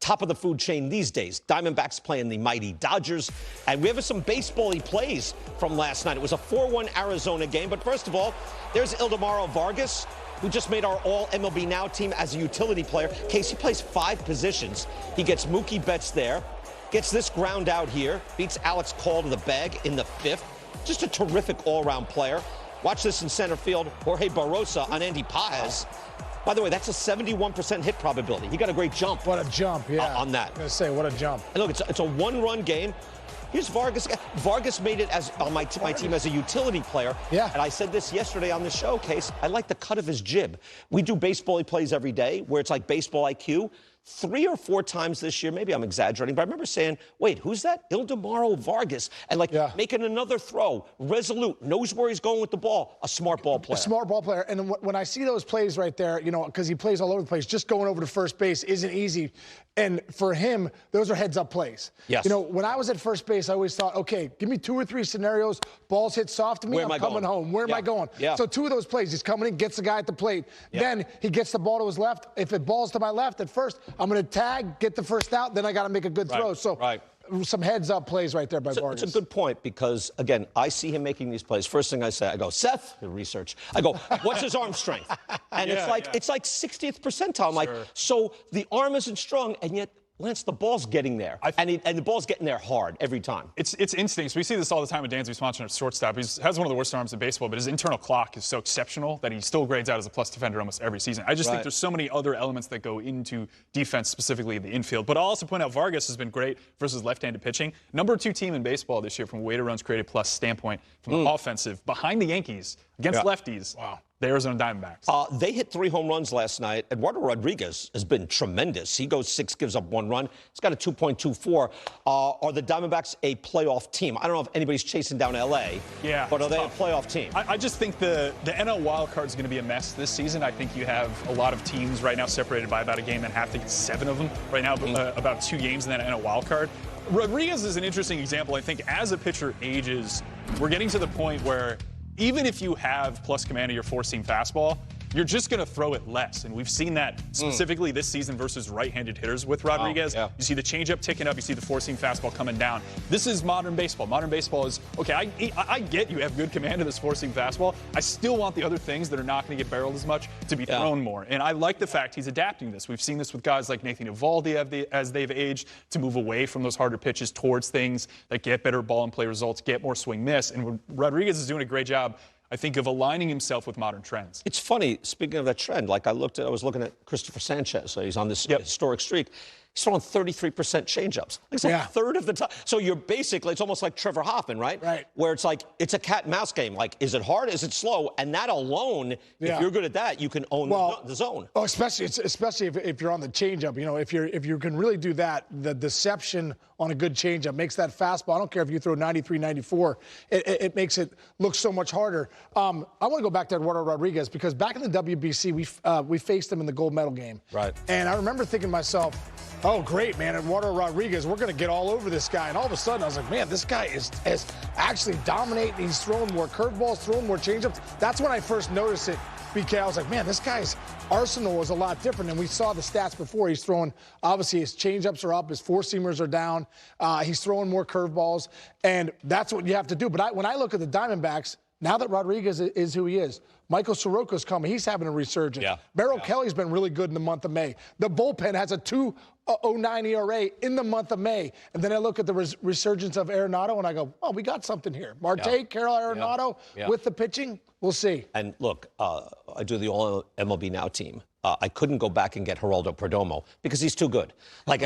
top of the food chain these days. Diamondbacks playing the mighty Dodgers. And we have some baseball-y plays from last night. It was a 4-1 Arizona game. But first of all, there's Ildemaro Vargas, who just made our all-MLB Now team as a utility player. Casey plays 5 positions. He gets Mookie Betts there, gets this ground out here, beats Alex Call to the bag in the 5th. Just a terrific all-round player. Watch this in center field. Jorge Barrosa on Andy Paez. By the way, that's a 71% hit probability. He got a great jump. What a jump, yeah. On that. I was going to say, what a jump. And look, it's a one-run game. Here's Vargas. Vargas made it as on my team as a utility player. Yeah. And I said this yesterday on the showcase. I like the cut of his jib. We do baseball plays every day where it's like baseball IQ. 3 or 4 times this year, maybe I'm exaggerating, but I remember saying, wait, who's that? Ildemaro Vargas. And making another throw, resolute, knows where he's going with the ball, a smart ball player. A smart ball player. And when I see those plays right there, you know, because he plays all over the place, just going over to first base isn't easy. And for him, those are heads-up plays. Yes. You know, when I was at first base, I always thought, okay, give me 2 or 3 scenarios, balls hit soft to me, I'm coming home. Where am I going? Yeah. So 2 of those plays, he's coming in, gets the guy at the plate. Yeah. Then he gets the ball to his left. If it balls to my left at first, I'm going to tag, get the first out, then I got to make a good throw. So some heads-up plays right there by Vargas. It's a good point because, again, I see him making these plays. First thing I say, I go, Seth, research. I go, what's his arm strength? And it's like 60th percentile. I'm like, so the arm isn't strong, and yet, Lance, the ball's getting there, and the ball's getting there hard every time. It's instincts. We see this all the time with Dansby Swanson at shortstop. He has one of the worst arms in baseball, but his internal clock is so exceptional that he still grades out as a plus defender almost every season. I just think there's so many other elements that go into defense, specifically the infield. But I'll also point out Vargas has been great versus left-handed pitching. Number 2 team in baseball this year from a weighted runs created plus standpoint from offensive behind the Yankees against lefties. Wow. The Arizona Diamondbacks. They hit 3 home runs last night. Eduardo Rodriguez has been tremendous. He goes 6, gives up 1 run. He's got a 2.24. Are the Diamondbacks a playoff team? I don't know if anybody's chasing down L.A., but are they a playoff team? I just think the NL wild card is going to be a mess this season. I think you have a lot of teams right now separated by about a game and a half. I think it's 7 of them right now, about 2 games in that NL wild card. Rodriguez is an interesting example. I think as a pitcher ages, we're getting to the point where even if you have plus command of your 4-seam fastball, you're just going to throw it less. And we've seen that specifically this season versus right-handed hitters with Rodriguez. You see the changeup ticking up. You see the 4-seam fastball coming down. This is modern baseball. Modern baseball is, okay, I get you have good command of this 4-seam fastball. I still want the other things that are not going to get barreled as much to be thrown more. And I like the fact he's adapting this. We've seen this with guys like Nathan Eovaldi as they've aged to move away from those harder pitches towards things that get better ball and play results, get more swing miss. And Rodriguez is doing a great job, I think, of aligning himself with modern trends. It's funny, speaking of that trend, like I was looking at Christopher Sanchez. So he's on this historic streak. He's throwing 33% changeups. It's like a third of the time. So you're basically, it's almost like Trevor Hoffman, right? Right. Where it's like, it's a cat and mouse game. Like, is it hard? Is it slow? And that alone, if you're good at that, you can own the zone. Oh, especially if you're on the changeup. You know, if you can really do that, the deception on a good changeup makes that fastball. I don't care if you throw 93, 94. It makes it look so much harder. I want to go back to Eduardo Rodriguez because back in the WBC, we faced him in the gold medal game. Right. And I remember thinking to myself, oh, great, man, Eduardo Rodriguez, we're going to get all over this guy. And all of a sudden, I was like, man, this guy is actually dominating. He's throwing more curveballs, throwing more changeups. That's when I first noticed it, BK. I was like, man, this guy's arsenal is a lot different. And we saw the stats before. He's throwing, obviously, his changeups are up. His 4-seamers are down. He's throwing more curveballs. And that's what you have to do. But when I look at the Diamondbacks, now that Rodriguez is who he is, Michael Soroka's coming. He's having a resurgence. Merrill Kelly's been really good in the month of May. The bullpen has a 2.09 ERA in the month of May. And then I look at the resurgence of Arenado, and I go, oh, we got something here. Marte, Carol Arenado with the pitching. We'll see. And look, I do the all-MLB Now team. I couldn't go back and get Geraldo Perdomo because he's too good. Like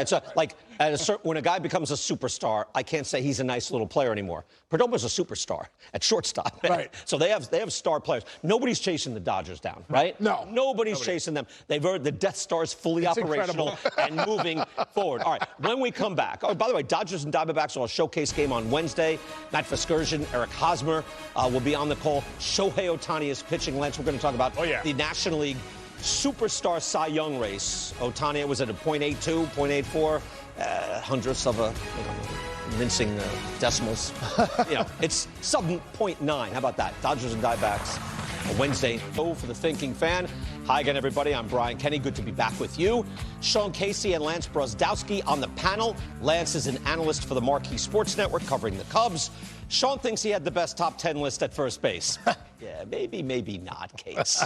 when a guy becomes a superstar, I can't say he's a nice little player anymore. Perdomo's a superstar at shortstop. Right. So they have star players. Nobody's chasing the Dodgers down, right? No. Nobody's chasing them. They've heard the Death Star is fully operational and moving forward. All right. When we come back. Oh, by the way, Dodgers and Diamondbacks will have a showcase game on Wednesday. Matt Vasgersian, Eric Hosmer will be on the call. Shohei Ohtani is pitching. Lance, we're going to talk about the National League Superstar Cy Young race. Ohtani was at a .82, .84, hundredths of a, mincing decimals. It's sub .9. How about that? Dodgers and Diamondbacks. Wednesday, for the thinking fan. Hi again, everybody. I'm Brian Kenny. Good to be back with you. Sean Casey and Lance Brozdowski on the panel. Lance is an analyst for the Marquee Sports Network covering the Cubs. Sean thinks he had the best top 10 list at first base. Yeah, maybe not, Case.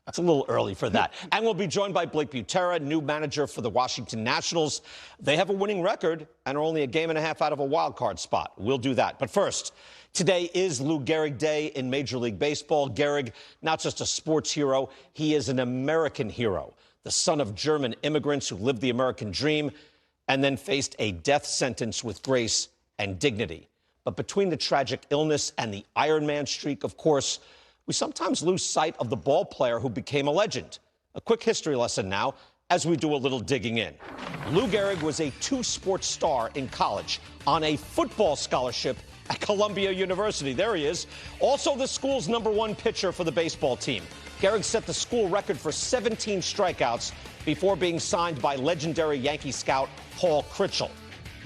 It's a little early for that. And we'll be joined by Blake Butera, new manager for the Washington Nationals. They have a winning record and are only a game and a half out of a wild card spot. We'll do that. But first, today is Lou Gehrig Day in Major League Baseball. Gehrig, not just a sports hero, he is an American hero, the son of German immigrants who lived the American dream and then faced a death sentence with grace and dignity. But between the tragic illness and the Iron Man streak, of course, we sometimes lose sight of the ball player who became a legend. A quick history lesson now as we do a little digging in. Lou Gehrig was a two-sport star in college on a football scholarship at Columbia University. There he is. Also the school's #1 pitcher for the baseball team. Gehrig set the school record for 17 strikeouts before being signed by legendary Yankee scout Paul Critchell.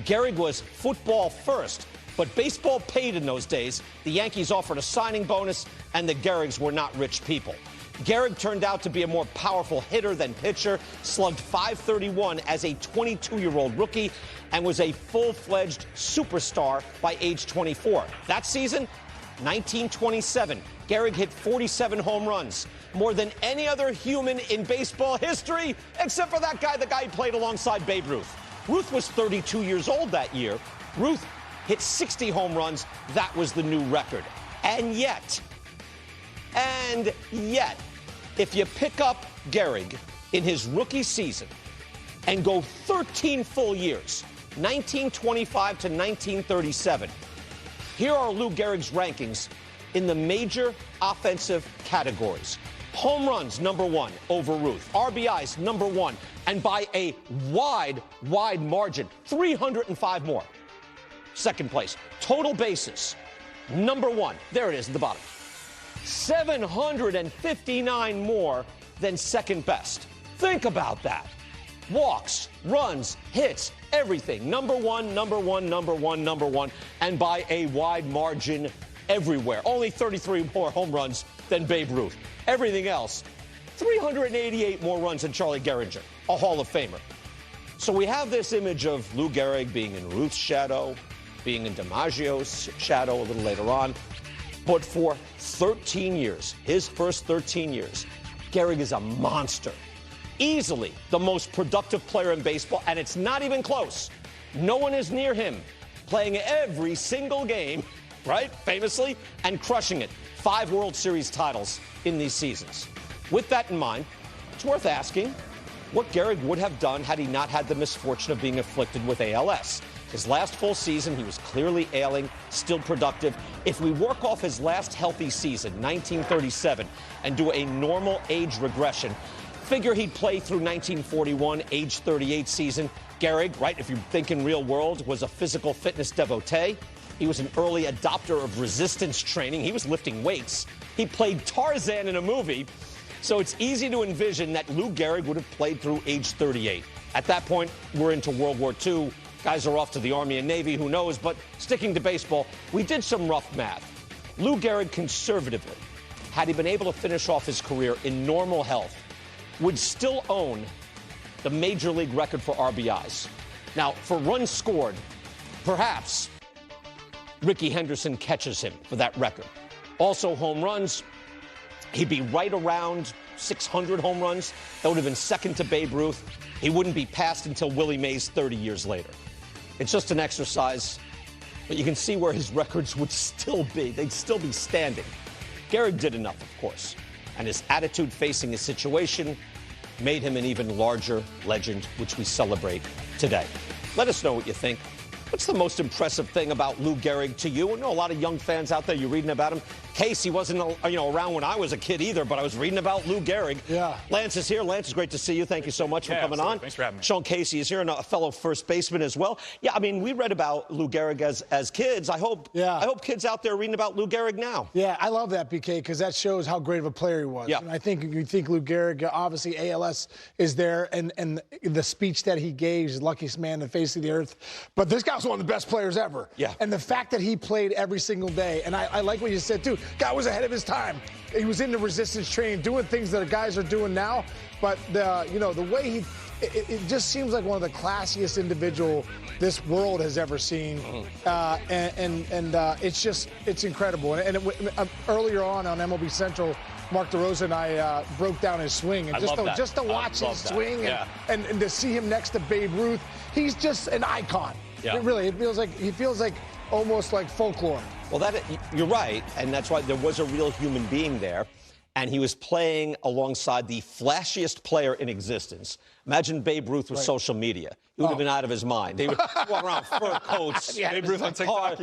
Gehrig was football first, but baseball paid in those days. The Yankees offered a signing bonus, and the Gehrigs were not rich people. Gehrig turned out to be a more powerful hitter than pitcher, slugged .531 as a 22-year-old rookie, and was a full-fledged superstar by age 24. That season, 1927, Gehrig hit 47 home runs, more than any other human in baseball history, except for that guy, the guy who played alongside Babe Ruth. Ruth was 32 years old that year. Ruth hit 60 home runs. That was the new record. And yet, if you pick up Gehrig in his rookie season and go 13 full years, 1925 to 1937, here are Lou Gehrig's rankings in the major offensive categories. Home runs, #1 over Ruth. RBIs, #1, and by a wide margin, 305 more. Second place. Total bases, #1. There it is at the bottom. 759 more than second best. Think about that. Walks, runs, hits, everything. #1, and by a wide margin everywhere. Only 33 more home runs than Babe Ruth. Everything else, 388 more runs than Charlie Gehringer, a Hall of Famer. So we have this image of Lou Gehrig being in Ruth's shadow, being in DiMaggio's shadow a little later on. But for 13 years, his first 13 years, Gehrig is a monster. Easily the most productive player in baseball, and it's not even close. No one is near him, playing every single game, right, famously, and crushing it. 5 World Series titles in these seasons. With that in mind, it's worth asking what Gehrig would have done had he not had the misfortune of being afflicted with ALS. His last full season, he was clearly ailing, still productive. If we work off his last healthy season, 1937, and do a normal age regression, figure he'd play through 1941, age 38 season. Gehrig, right, if you think in real world, was a physical fitness devotee. He was an early adopter of resistance training. He was lifting weights. He played Tarzan in a movie. So it's easy to envision that Lou Gehrig would have played through age 38. At that point, we're into World War II. Guys are off to the Army and Navy, who knows? But sticking to baseball, we did some rough math. Lou Gehrig, conservatively, had he been able to finish off his career in normal health, would still own the major league record for RBIs. Now, for runs scored, perhaps Rickey Henderson catches him for that record. Also, home runs, he'd be right around 600 home runs. That would have been second to Babe Ruth. He wouldn't be passed until Willie Mays 30 years later. It's just an exercise, but you can see where his records would still be. They'd still be standing. Gehrig did enough, of course, and his attitude facing his situation made him an even larger legend, which we celebrate today. Let us know what you think. What's the most impressive thing about Lou Gehrig to you? I know a lot of young fans out there, you're reading about him. Case, he wasn't around when I was a kid either, but I was reading about Lou Gehrig. Yeah. Lance is here. Lance, it's great to see you. Thank you so much for coming on. Thanks for having me. Sean Casey is here, and a fellow first baseman as well. Yeah, I mean, we read about Lou Gehrig as kids. I hope kids out there are reading about Lou Gehrig now. Yeah, I love that, BK, because that shows how great of a player he was. Yeah. And I think you think Lou Gehrig, obviously ALS is there, and the speech that he gave, he's the luckiest man on the face of the earth. But this guy's one of the best players ever. Yeah. And the fact that he played every single day, and I like what you said, too. Guy was ahead of his time. He was in the resistance training, doing things that guys are doing now. But the way it just seems like one of the classiest individual this world has ever seen, it's incredible. And earlier on MLB Central, Mark DeRosa and I broke down his swing, and just to watch his swing and to see him next to Babe Ruth, he's just an icon. Yeah. It feels like almost like folklore. Well, you're right, and that's why there was a real human being there. And he was playing alongside the flashiest player in existence. Imagine Babe Ruth with social media. He would have been out of his mind. They would walk around fur coats. Babe Ruth on TikTok.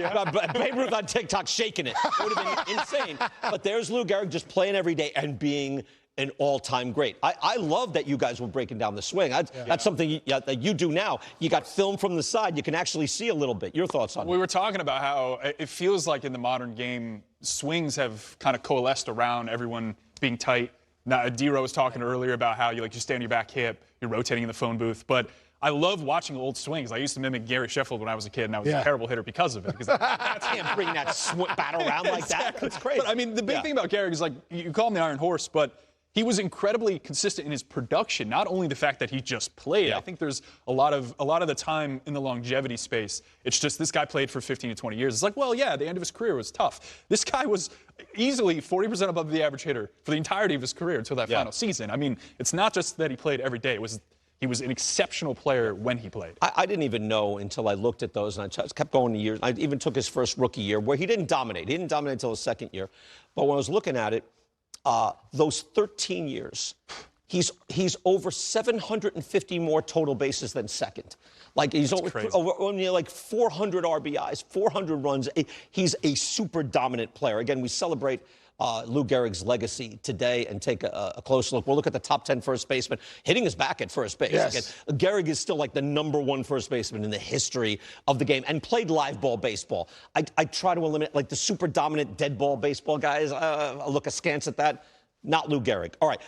Babe Ruth on TikTok shaking it. It would have been insane. But there's Lou Gehrig just playing every day and being an all-time great. I love that you guys were breaking down the swing. That's something that you do now. You got film from the side. You can actually see a little bit. Your thoughts on it? We were talking about how it feels like in the modern game, swings have kind of coalesced around everyone being tight. Now, D-Ro was talking earlier about how you stay on your back hip, you're rotating in the phone booth. But I love watching old swings. I used to mimic Gary Sheffield when I was a kid, and I was a terrible hitter because of it. Because I can't bring that bat around like that. That's crazy. But, I mean, the big thing about Gehrig is, you call him the Iron Horse, but he was incredibly consistent in his production, not only the fact that he just played. I think there's a lot of the time in the longevity space. It's just this guy played for 15 to 20 years. It's like, well, yeah, the end of his career was tough. This guy was easily 40% above the average hitter for the entirety of his career until that final season. I mean, it's not just that he played every day. He was an exceptional player when he played. I didn't even know until I looked at those, and I just kept going the years. I even took his first rookie year where he didn't dominate. He didn't dominate until his second year. But when I was looking at it, those 13 years, he's over 750 more total bases than second. He's over 400 RBIs, 400 runs. He's a super dominant player. Again, we celebrate Lou Gehrig's legacy today and take a close look. We'll look at the top 10 first basemen. Hitting is back at first base. Yes. Again, Gehrig is still the #1 first baseman in the history of the game and played live ball baseball. I try to eliminate the super dominant dead ball baseball guys. I'll look askance at that. Not Lou Gehrig. All right.